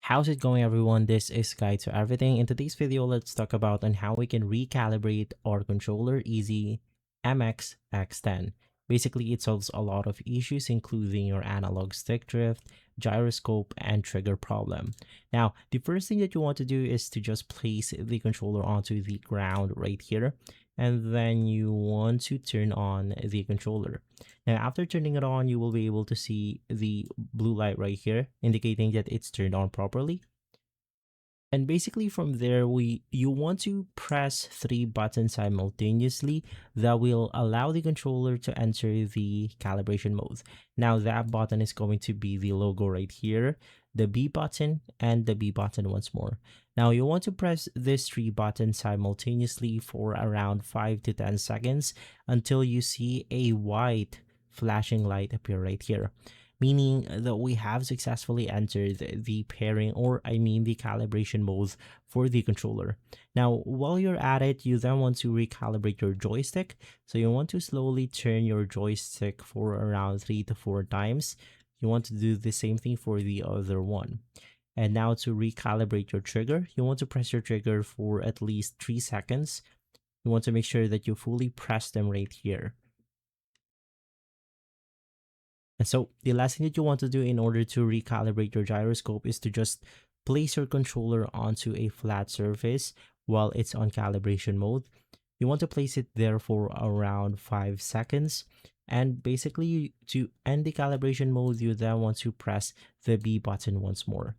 How's it going, everyone? This is Guide to Everything. In today's video, let's talk about on how we can recalibrate our controller EasySMX X10. Basically, it solves a lot of issues, including your analog stick drift, gyroscope, and trigger problem. Now, the first thing that you want to do is to just place the controller onto the ground right here, and then you want to turn on the controller. Now, after turning it on, you will be able to see the blue light right here, indicating that it's turned on properly. And basically from there, you want to press 3 buttons simultaneously that will allow the controller to enter the calibration mode. Now that button is going to be the logo right here, the B button, and the B button once more. Now you want to press these 3 buttons simultaneously for around 5 to 10 seconds until you see a white flashing light appear right here, meaning that we have successfully entered the pairing, or I mean the calibration mode for the controller. Now, while you're at it, you then want to recalibrate your joystick. So you want to slowly turn your joystick for around 3 to 4 times. You want to do the same thing for the other one. And now to recalibrate your trigger, you want to press your trigger for at least 3 seconds. You want to make sure that you fully press them right here. And so the last thing that you want to do in order to recalibrate your gyroscope is to just place your controller onto a flat surface while it's on calibration mode. You want to place it there for around 5 seconds. And basically, to end the calibration mode, you then want to press the B button once more.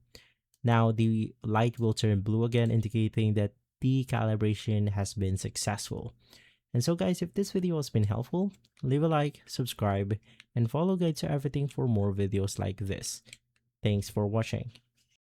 Now the light will turn blue again, indicating that the calibration has been successful. And so guys, if this video has been helpful, leave a like, subscribe, and follow Guide to Everything for more videos like this. Thanks for watching.